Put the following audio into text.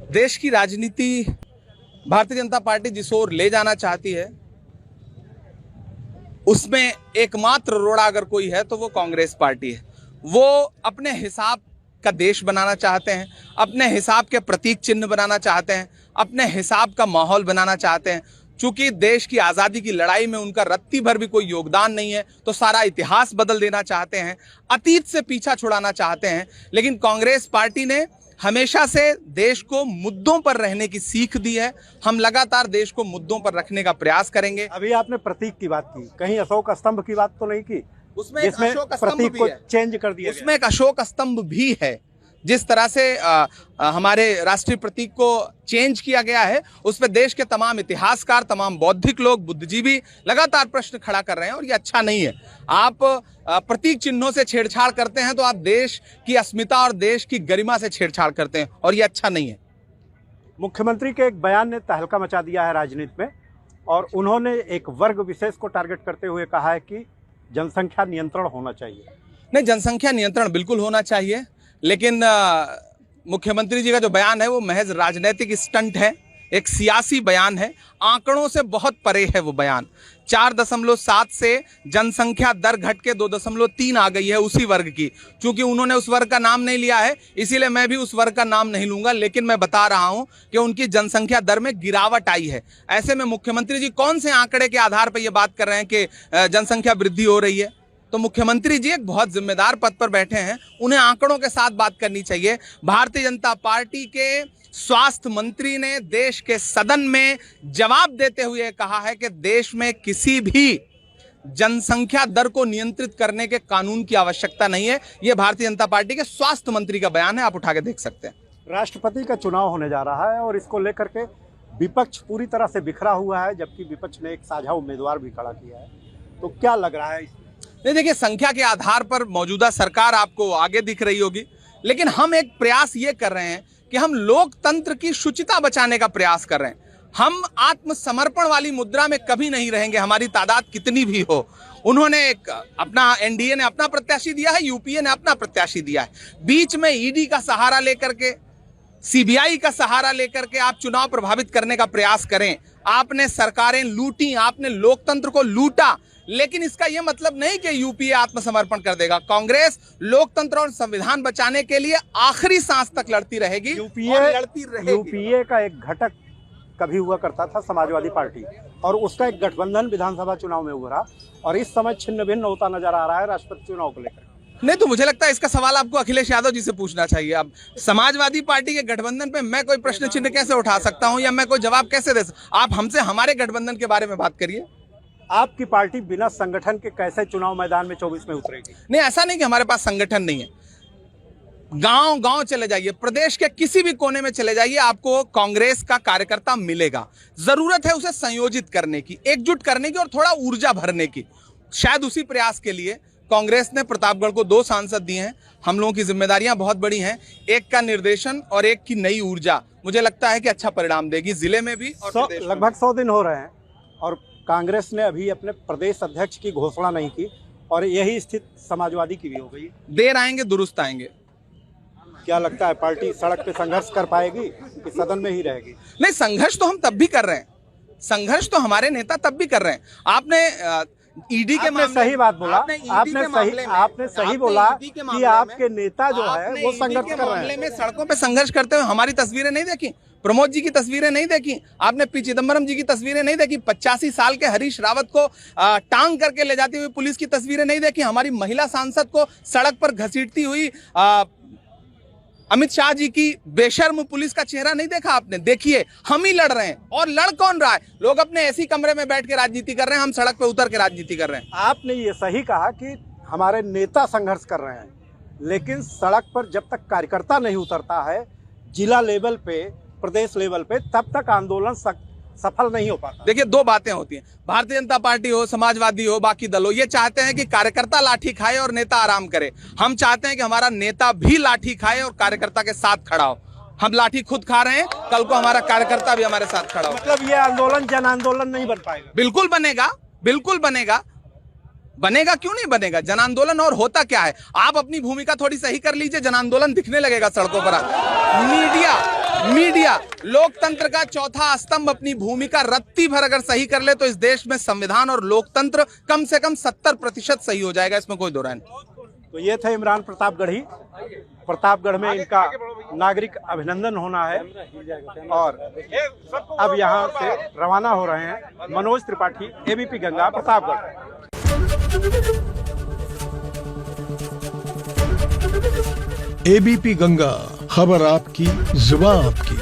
देश की राजनीति भारतीय जनता पार्टी जिस ओर ले जाना चाहती है उसमें एकमात्र रोड़ा अगर कोई है तो वो कांग्रेस पार्टी है। वो अपने हिसाब का देश बनाना चाहते हैं, अपने हिसाब के प्रतीक चिन्ह बनाना चाहते हैं, अपने हिसाब का माहौल बनाना चाहते हैं। चूंकि देश की आज़ादी की लड़ाई में उनका रत्ती भर भी कोई योगदान नहीं है तो सारा इतिहास बदल देना चाहते हैं, अतीत से पीछा छुड़ाना चाहते हैं। लेकिन कांग्रेस पार्टी ने हमेशा से देश को मुद्दों पर रहने की सीख दी है। हम लगातार देश को मुद्दों पर रखने का प्रयास करेंगे। अभी आपने प्रतीक की बात की, कहीं अशोक स्तंभ की बात तो नहीं की? उसमें एक अशोक स्तंभ प्रतीक भी को है, चेंज कर दिया उसमें एक अशोक स्तंभ भी है। जिस तरह से हमारे राष्ट्रीय प्रतीक को चेंज किया गया है उस पर देश के तमाम इतिहासकार, तमाम बौद्धिक लोग, बुद्धिजीवी लगातार प्रश्न खड़ा कर रहे हैं और ये अच्छा नहीं है। आप प्रतीक चिन्हों से छेड़छाड़ करते हैं तो आप देश की अस्मिता और देश की गरिमा से छेड़छाड़ करते हैं और ये अच्छा नहीं है। मुख्यमंत्री के एक बयान ने तहलका मचा दिया है राजनीति में, और उन्होंने एक वर्ग विशेष को टारगेट करते हुए कहा है कि जनसंख्या नियंत्रण होना चाहिए। नहीं, जनसंख्या नियंत्रण बिल्कुल होना चाहिए, लेकिन मुख्यमंत्री जी का जो बयान है वो महज राजनीतिक स्टंट है, एक सियासी बयान है। आंकड़ों से बहुत परे है वो बयान। 4.7 से जनसंख्या दर घट के 2.3 आ गई है उसी वर्ग की। चूंकि उन्होंने उस वर्ग का नाम नहीं लिया है इसीलिए मैं भी उस वर्ग का नाम नहीं लूंगा, लेकिन मैं बता रहा हूं कि उनकी जनसंख्या दर में गिरावट आई है। ऐसे में मुख्यमंत्री जी कौन से आंकड़े के आधार पर यह बात कर रहे हैं कि जनसंख्या वृद्धि हो रही है? तो मुख्यमंत्री जी एक बहुत जिम्मेदार पद पर बैठे हैं, उन्हें आंकड़ों के साथ बात करनी चाहिए। भारतीय जनता पार्टी के स्वास्थ्य मंत्री ने देश के सदन में जवाब देते हुए कहा है कि देश में किसी भी जनसंख्या दर को नियंत्रित करने के कानून की आवश्यकता नहीं है। यह भारतीय जनता पार्टी के स्वास्थ्य मंत्री का बयान है, आप उठा के देख सकते हैं। राष्ट्रपति का चुनाव होने जा रहा है और इसको लेकर के विपक्ष पूरी तरह से बिखरा हुआ है, जबकि विपक्ष ने एक साझा उम्मीदवार भी खड़ा किया है। तो क्या लग रहा है? नहीं, देखिए, संख्या के आधार पर मौजूदा सरकार आपको आगे दिख रही होगी, लेकिन हम एक प्रयास ये कर रहे हैं कि हम लोकतंत्र की शुचिता बचाने का प्रयास कर रहे हैं। हम आत्मसमर्पण वाली मुद्रा में कभी नहीं रहेंगे, हमारी तादाद कितनी भी हो। उन्होंने एक अपना, एनडीए ने अपना प्रत्याशी दिया है, यूपीए ने अपना प्रत्याशी दिया है। बीच में ईडी का सहारा लेकर के, सीबीआई का सहारा लेकर के आप चुनाव प्रभावित करने का प्रयास करें। आपने सरकारें लूटी, आपने लोकतंत्र को लूटा, लेकिन इसका यह मतलब नहीं कि यूपीए आत्मसमर्पण कर देगा। कांग्रेस लोकतंत्र और संविधान बचाने के लिए आखिरी सांस तक लड़ती रहेगी, लड़ती रहेगी। यूपीए का एक घटक कभी हुआ करता था समाजवादी पार्टी, और उसका एक गठबंधन विधानसभा चुनाव में उभरा, और इस समय छिन्न भिन्न होता नजर आ रहा है राष्ट्रपति चुनाव को लेकर। नहीं, तो मुझे लगता है इसका सवाल आपको अखिलेश यादव जी से पूछना चाहिए। अब समाजवादी पार्टी के गठबंधन पे मैं कोई प्रश्न चिन्ह कैसे उठा सकता हूं या मैं कोई जवाब कैसे दे सकता? आप हमसे हमारे गठबंधन के बारे में बात करिए। आपकी पार्टी बिना संगठन के कैसे चुनाव मैदान में 24 में उतरेगी? नहीं, ऐसा नहीं कि हमारे पास संगठन नहीं है। गांव गांव चले जाइए, प्रदेश के किसी भी कोने में चले जाइए, आपको कांग्रेस का कार्यकर्ता मिलेगा। जरूरत है उसे संयोजित करने की, एकजुट करने की और थोड़ा ऊर्जा भरने की। शायद उसी प्रयास के लिए कांग्रेस ने प्रतापगढ़ को 2 सांसद दिए हैं। हम लोगों की जिम्मेदारियां बहुत बड़ी हैं, एक का निर्देशन और एक की नई ऊर्जा मुझे लगता है कि अच्छा परिणाम देगी जिले में भी और लगभग 100 दिन हो रहे हैं और कांग्रेस ने अभी अपने प्रदेश अध्यक्ष की घोषणा नहीं की, और यही स्थिति समाजवादी की भी हो गई। देर आएंगे दुरुस्त आएंगे। क्या लगता है पार्टी सड़क पे संघर्ष कर पाएगी कि सदन में ही रहेगी? नहीं, संघर्ष तो हम तब भी कर रहे हैं, संघर्ष तो हमारे नेता तब भी कर रहे हैं। आपने ईडी के मामले, सही बात बोला, आपने सही बोला कि आपके नेता जो है वो संघर्ष कर रहे हैं। में सड़कों पे संघर्ष करते हुए हमारी तस्वीरें नहीं देखी, प्रमोद जी की तस्वीरें नहीं देखी, आपने पी चिदम्बरम जी की तस्वीरें नहीं देखी, 85 साल के हरीश रावत को टांग करके ले जाती हुई पुलिस की तस्वीरें नहीं देखी, हमारी महिला सांसद को सड़क पर घसीटती हुई अमित शाह जी की बेशर्म पुलिस का चेहरा नहीं देखा आपने? देखिए, हम ही लड़ रहे हैं। और लड़ कौन रहा है? लोग अपने ऐसी कमरे में बैठ के राजनीति कर रहे हैं, हम सड़क पे उतर के राजनीति कर रहे हैं। आपने ये सही कहा कि हमारे नेता संघर्ष कर रहे हैं, लेकिन सड़क पर जब तक कार्यकर्ता नहीं उतरता है जिला लेवल पे, प्रदेश लेवल पे, तब तक आंदोलन सफल नहीं हो पाता। देखिए, 2 बातें होती हैं। भारतीय जनता पार्टी हो, समाजवादी हो, बाकी दल हो, ये चाहते हैं कि कार्यकर्ता लाठी खाए और नेता आराम करे। हम चाहते हैं कि हमारा नेता भी लाठी खाए और कार्यकर्ता के साथ खड़ा हो। हम लाठी खुद खा रहे हैं, कल को हमारा कार्यकर्ता भी हमारे साथ खड़ा हो। मतलब ये आंदोलन जन आंदोलन नहीं बन पाएगा? बिल्कुल बनेगा, बिल्कुल बनेगा। बनेगा, क्यों नहीं बनेगा? जन आंदोलन और होता क्या है? आप अपनी भूमिका थोड़ी सही कर लीजिए, जन आंदोलन दिखने लगेगा सड़कों पर। मीडिया मीडिया लोकतंत्र का चौथा स्तंभ अपनी भूमिका रत्ती भर अगर सही कर ले तो इस देश में संविधान और लोकतंत्र कम से कम 70% सही हो जाएगा, इसमें कोई दो राय नहीं। तो ये थे इमरान प्रतापगढ़ी। प्रतापगढ़ में इनका नागरिक अभिनंदन होना है और अब यहाँ से रवाना हो रहे हैं मनोज त्रिपाठी, एबीपी गंगा, प्रतापगढ़। एबीपी गंगा, खबर आपकी, जुबान आपकी।